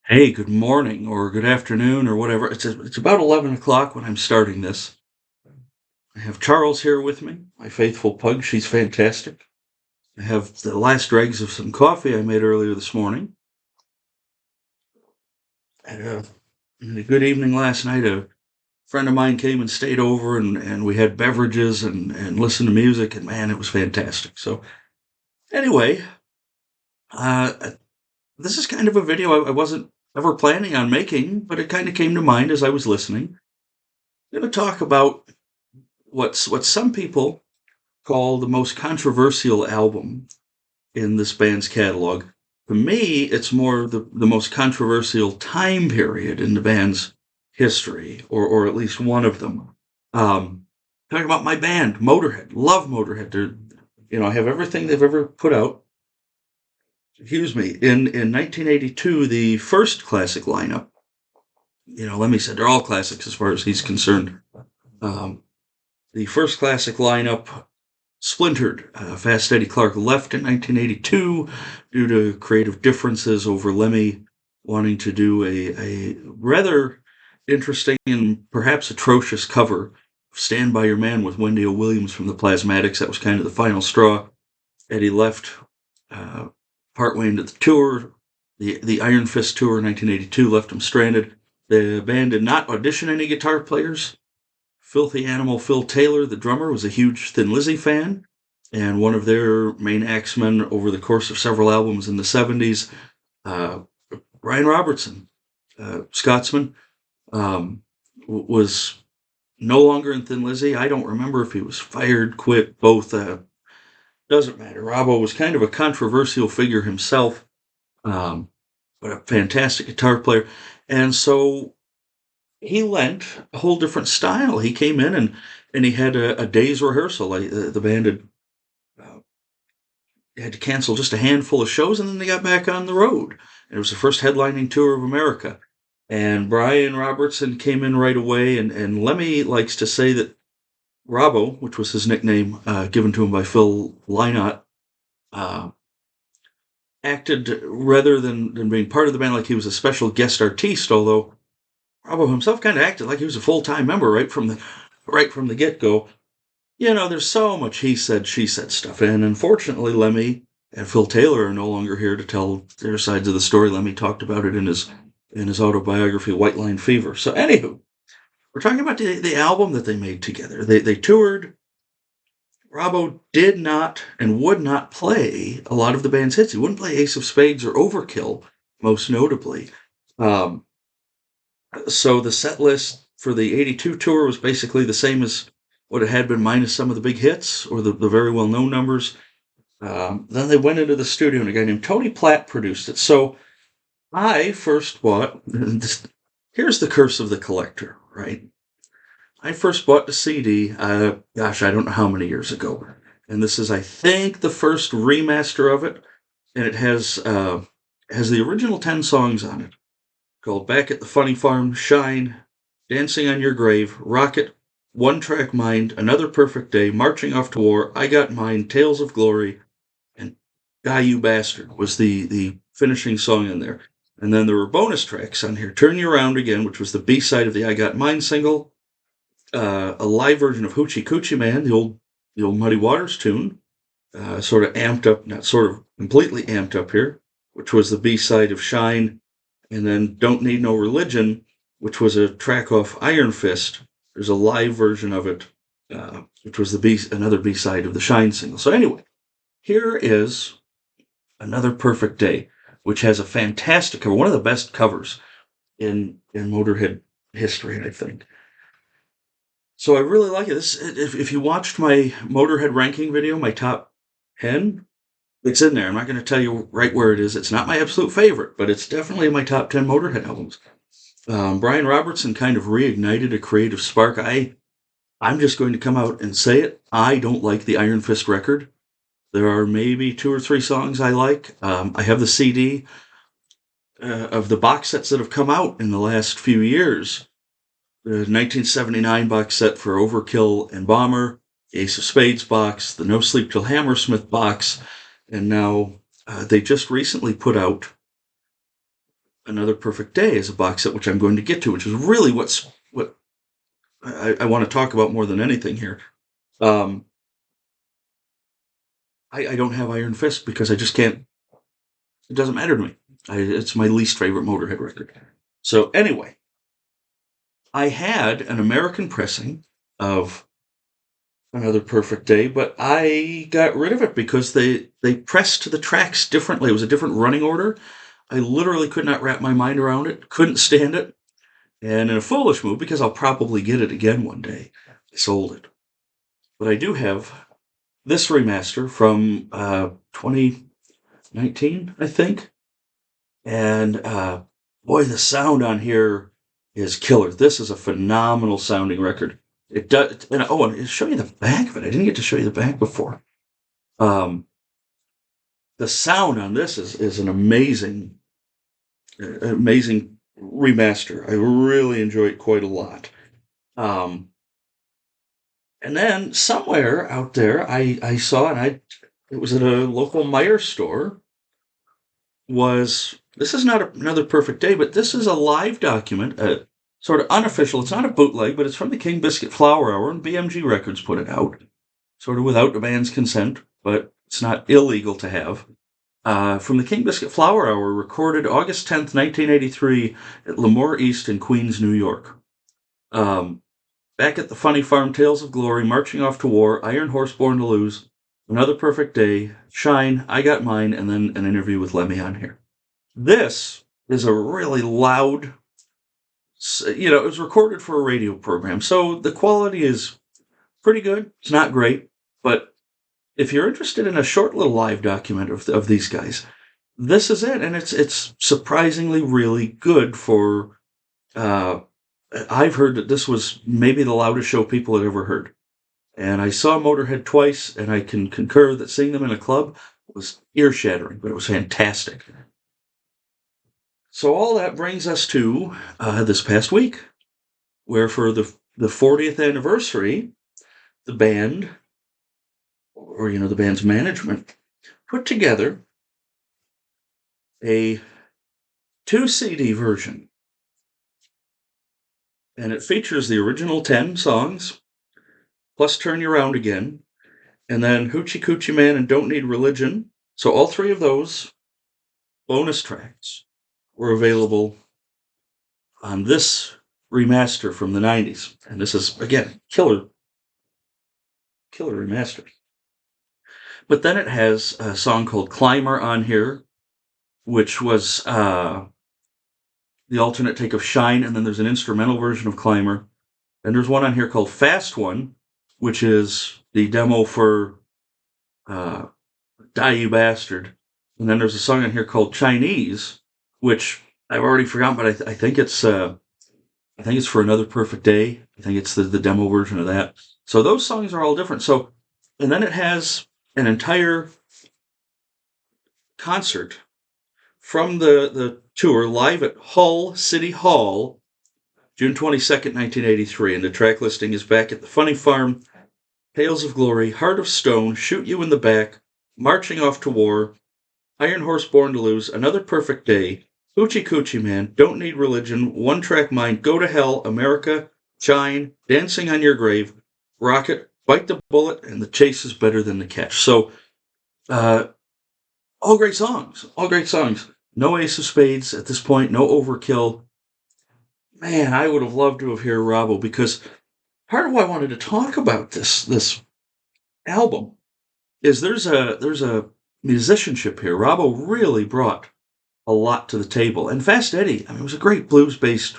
Hey, good morning or good afternoon or whatever. It's about 11 o'clock when I'm starting this. I have Charles here with me, my faithful pug. She's fantastic. I have the last dregs of some coffee I made earlier this morning. And a good evening last night. A friend of mine came and stayed over, and we had beverages and listened to music, and man, it was fantastic. So, anyway, uh, this is kind of a video I wasn't ever planning on making, but it kind of came to mind as I was listening. I'm going to talk about what some people call the most controversial album in this band's catalog. For me, it's more the most controversial time period in the band's history, or at least one of them. Talking about my band, Motorhead. Love Motorhead. I have everything they've ever put out. Excuse me. In 1982, the first classic lineup. Lemmy said they're all classics as far as he's concerned. Um, the first classic lineup splintered. Fast Eddie Clarke left in 1982 due to creative differences over Lemmy wanting to do a rather interesting and perhaps atrocious cover of Stand By Your Man with Wendy O. Williams from the Plasmatics. That was kind of the final straw. Eddie left uh, partway into the tour. The Iron Fist tour in 1982 left him stranded. The band did not audition any guitar players. Filthy Animal Phil Taylor, the drummer, was a huge Thin Lizzy fan, and one of their main axemen over the course of several albums in the 70s. uh, Brian Robertson, Scotsman, um, was no longer in Thin Lizzy. I don't remember if he was fired, quit, both. Doesn't matter. Robbo was kind of a controversial figure himself, um, but a fantastic guitar player. And so he lent a whole different style. He came in and he had a day's rehearsal. The band uh, had to cancel just a handful of shows, and then they got back on the road. And it was the first headlining tour of America. And Brian Robertson came in right away. And Lemmy likes to say that Robbo, which was his nickname given to him by Phil Lynott, uh, acted rather than being part of the band like he was a special guest artiste, although Robbo himself kind of acted like he was a full-time member right from the get-go. There's so much he said, she said stuff. And unfortunately, Lemmy and Phil Taylor are no longer here to tell their sides of the story. Lemmy talked about it in his autobiography, White Line Fever. So, anywho, we're talking about the album that they made together. They toured. Robbo did not and would not play a lot of the band's hits. He wouldn't play Ace of Spades or Overkill, most notably. Um, so the set list for the 82 tour was basically the same as what it had been, minus some of the big hits or the very well-known numbers. Then they went into the studio, and a guy named Tony Platt produced it. So I first bought, here's the curse of the collector, right? I first bought the CD, gosh, I don't know how many years ago. And this is, I think, the first remaster of it. And it has the original 10 songs on it, called Back at the Funny Farm, Shine, Dancing on Your Grave, Rocket, One Track Mind, Another Perfect Day, Marching Off to War, I Got Mine, Tales of Glory, and Die You Bastard was the finishing song in there. And then there were bonus tracks on here. Turn You Around Again, which was the B-side of the I Got Mine single, a live version of Hoochie Coochie Man, the old Muddy Waters tune, sort of amped up, not sort of completely amped up here, which was the B-side of Shine, and then Don't Need No Religion, which was a track off Iron Fist. There's a live version of it, which was another B-side of the Shine single. So anyway, here is Another Perfect Day, which has a fantastic cover, one of the best covers in Motorhead history, I think. So I really like it. If you watched my Motorhead ranking video, my top 10, it's in there. I'm not going to tell you right where it is. It's not my absolute favorite, but it's definitely in my top 10 Motorhead albums. Brian Robertson kind of reignited a creative spark. I'm just going to come out and say it. I don't like the Iron Fist record. There are maybe two or three songs I like. I have the CD of the box sets that have come out in the last few years. The 1979 box set for Overkill and Bomber, the Ace of Spades box, the No Sleep Till Hammersmith box, and now they just recently put out Another Perfect Day is a box set which I'm going to get to, which is really what I want to talk about more than anything here. Um, I don't have Iron Fist because I just can't. It doesn't matter to me. It's my least favorite Motorhead record. So anyway, I had an American pressing of Another Perfect Day, but I got rid of it because they pressed the tracks differently. It was a different running order. I literally could not wrap my mind around it. Couldn't stand it. And in a foolish move, because I'll probably get it again one day, I sold it. But I do have this remaster from 2019, I think. And boy, the sound on here is killer. This is a phenomenal sounding record. It does, and I'll show you the back of it. I didn't get to show you the back before. Um, the sound on this is an amazing remaster. I really enjoy it quite a lot. Um, and then somewhere out there, I saw, it was at a local Meyer store. This is not Another Perfect Day, but this is a live document, sort of unofficial. It's not a bootleg, but it's from the King Biscuit Flower Hour, and BMG Records put it out, sort of without the band's consent, but it's not illegal to have. From the King Biscuit Flower Hour, recorded August 10th, 1983, at Lemoore East in Queens, New York. Back at the Funny Farm, Tales of Glory, Marching Off to War, Iron Horse Born to Lose, Another Perfect Day, Shine, I Got Mine, and then an interview with Lemmy on here. This is a really loud, it was recorded for a radio program, so the quality is pretty good. It's not great, but if you're interested in a short little live document of these guys, this is it, and it's surprisingly really good for. I've heard that this was maybe the loudest show people had ever heard. And I saw Motorhead twice, and I can concur that seeing them in a club was ear-shattering, but it was fantastic. So all that brings us to this past week, where for the 40th anniversary, the band, or the band's management, put together a 2 CD version. And it features the original 10 songs, plus Turn You Round Again, and then Hoochie Coochie Man and Don't Need Religion. So all three of those bonus tracks were available on this remaster from the 90s. And this is, again, killer remaster. But then it has a song called Climber on here, which was the alternate take of Shine, and then there's an instrumental version of Climber. And there's one on here called Fast One, which is the demo for Die You Bastard. And then there's a song on here called Chinese, which I've already forgotten, but I think it's for Another Perfect Day. I think it's the demo version of that. So those songs are all different. So, and then it has an entire concert from the tour live at Hull City Hall, June 22nd, 1983. And the track listing is Back at the Funny Farm, Tales of Glory, Heart of Stone, Shoot You in the Back, Marching Off to War, Iron Horse Born to Lose, Another Perfect Day, Hoochie Coochie Man, Don't Need Religion, One Track Mind, Go to Hell, America, Shine, Dancing on Your Grave, Rocket, Bite the Bullet, and The Chase is Better Than the Catch. So, all great songs. All great songs. No Ace of Spades at this point, no Overkill. Man, I would have loved to have heard Robbo, because part of why I wanted to talk about this album is there's a musicianship here. Robbo really brought a lot to the table. And Fast Eddie, was a great blues-based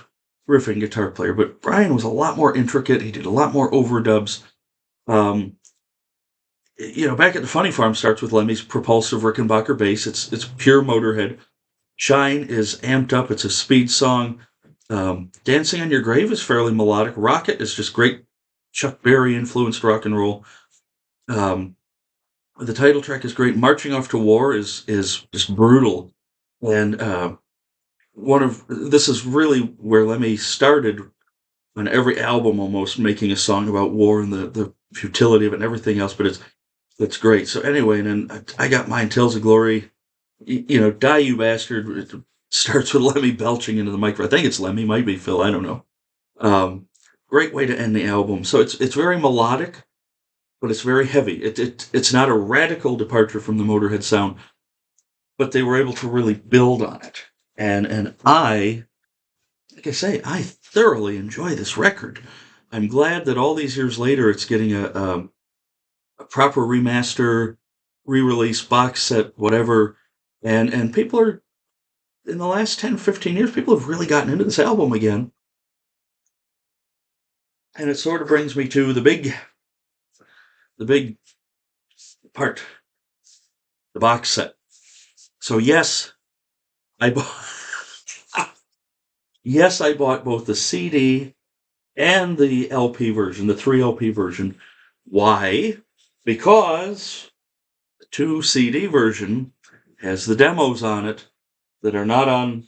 riffing guitar player, but Brian was a lot more intricate. He did a lot more overdubs. Back at the Funny Farm starts with Lemmy's propulsive Rickenbacker bass. It's pure Motorhead. Shine is amped up. It's a speed song. Dancing on Your Grave is fairly melodic. Rocket is just great Chuck Berry influenced rock and roll. The title track is great. Marching Off to War is just brutal. And this is really where Lemmy started on every album, almost making a song about war and the futility of it and everything else. But it's great. So anyway, and then I Got Mine, Tales of Glory, Die You Bastard, Starts with Lemmy belching into the microphone. I think it's Lemmy, might be Phil, I don't know. Um, Great way to end the album. So it's very melodic, but it's very heavy. It's not a radical departure from the Motorhead sound, but they were able to really build on it. And like I say, I thoroughly enjoy this record. I'm glad that all these years later, it's getting a proper remaster, re-release, box set, whatever. And people are, in the last 10, 15 years, people have really gotten into this album again. And it sort of brings me to the big part, the box set. So yes, I bought yes, I bought both the CD and the LP version, the 3 LP version. Why? Because the 2 CD version has the demos on it that are not on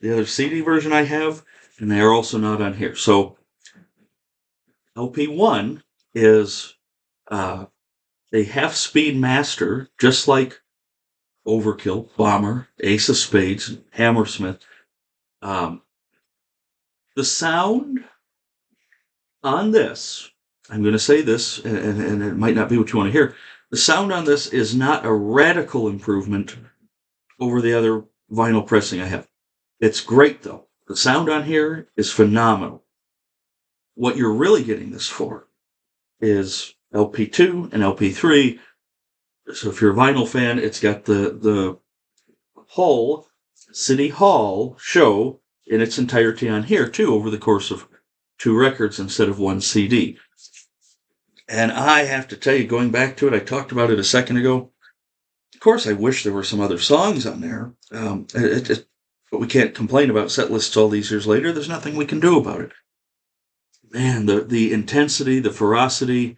the other CD version I have, and they are also not on here. So LP1 is a half-speed master, just like Overkill, Bomber, Ace of Spades, Hammersmith. Um, the sound on this, I'm going to say this, and it might not be what you want to hear. The sound on this is not a radical improvement over the other vinyl pressing I have. It's great, though. The sound on here is phenomenal. What you're really getting this for is LP2 and LP3. So if you're a vinyl fan, it's got the whole City Hall show in its entirety on here, too, over the course of 2 records instead of 1 CD. And I have to tell you, going back to it, I talked about it a second ago. Of course, I wish there were some other songs on there. But we can't complain about set lists all these years later. There's nothing we can do about it. Man, the intensity, the ferocity.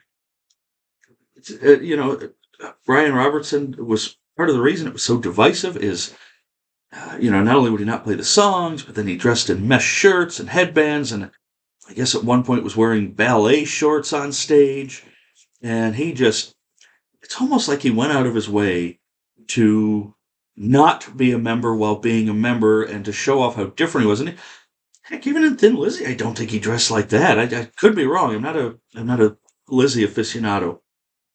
Brian Robertson was part of the reason it was so divisive is, not only would he not play the songs, but then he dressed in mesh shirts and headbands, and I guess at one point was wearing ballet shorts on stage. And it's almost like he went out of his way to not be a member while being a member and to show off how different he was. And heck, even in Thin Lizzy, I don't think he dressed like that. I could be wrong. I'm not a Lizzy aficionado.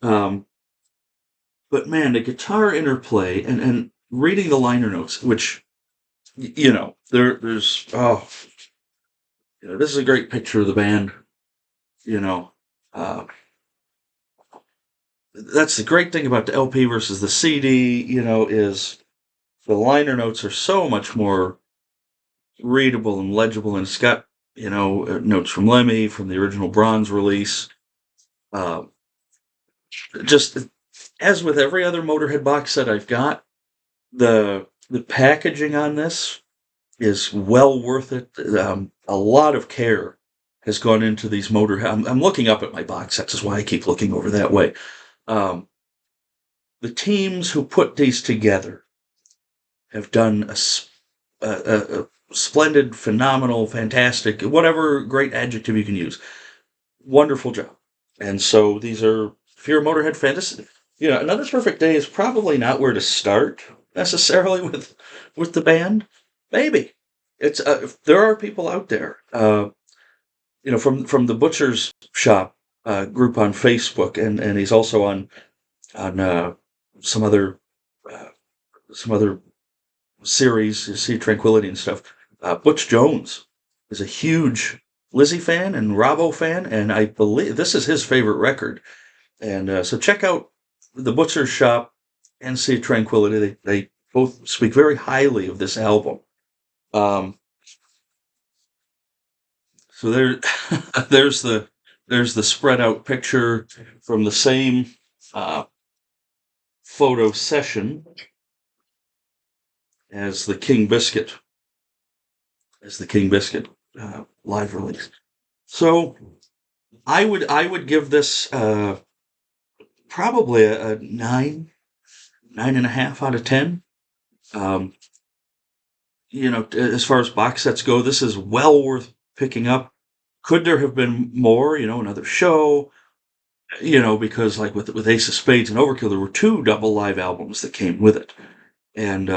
But man, the guitar interplay and reading the liner notes, which, there's, this is a great picture of the band, uh, that's the great thing about the LP versus the CD, is the liner notes are so much more readable and legible, and it's got, notes from Lemmy, from the original Bronze release. Just as with every other Motorhead box set I've got, the packaging on this is well worth it. A lot of care has gone into these Motorhead. I'm looking up at my box sets, is why I keep looking over that way. The teams who put these together have done a splendid, phenomenal, fantastic, whatever great adjective you can use. Wonderful job. And so these are, if you're a Motorhead fan, Another Perfect Day is probably not where to start necessarily with the band. Maybe it's there are people out there, from the Butcher's Shop group on Facebook, and he's also on some other uh, some other series, you see Tranquility and stuff. Butch Jones is a huge Lizzie fan and Robbo fan, and I believe this is his favorite record. And so check out the Butcher's Shop and see Tranquility. They both speak very highly of this album. Um, so there, there's the spread out picture from the same uh, photo session as the King Biscuit, live release. So I would give this probably a 9.5 out of 10. Um, as far as box sets go, this is well worth picking up. Could there have been more? Another show. Because like with Ace of Spades and Overkill, there were 2 double live albums that came with it, and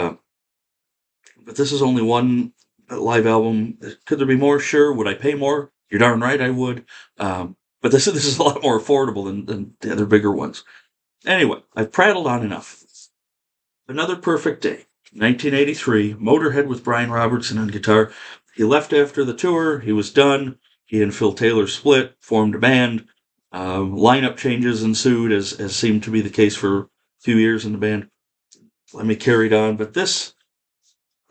but this is only one live album. Could there be more? Sure. Would I pay more? You're darn right I would. But this is a lot more affordable than the other bigger ones. Anyway, I've prattled on enough. Another Perfect Day, 1983, Motorhead with Brian Robertson on guitar. He left after the tour. He was done. He and Phil Taylor split, formed a band. Lineup changes ensued, as seemed to be the case for a few years in the band. Lemmy carried on, but this,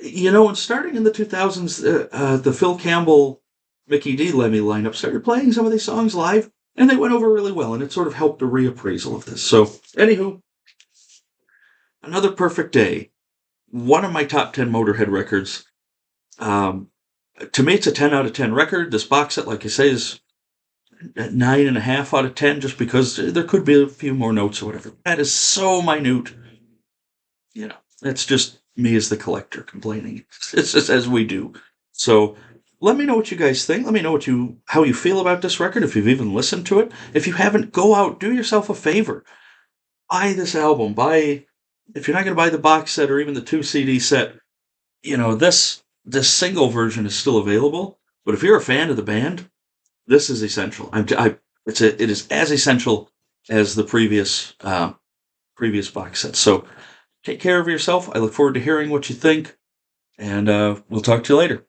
and starting in the 2000s, the Phil Campbell, Mickey D. Lemmy lineup started playing some of these songs live, and they went over really well, and it sort of helped a reappraisal of this. So, anywho, Another Perfect Day, one of my top 10 Motorhead records. Um, to me, it's a 10 out of 10 record. This box set, like I say, is at 9.5 out of 10, just because there could be a few more notes or whatever. That is so minute. It's just me as the collector complaining. It's just as we do. So let me know what you guys think. Let me know how you feel about this record, if you've even listened to it. If you haven't, go out, do yourself a favor. Buy this album. If you're not going to buy the box set or even the 2 CD set, this single version is still available. But if you're a fan of the band, this is essential. It is as essential as the previous box set. So take care of yourself. I look forward to hearing what you think, and we'll talk to you later.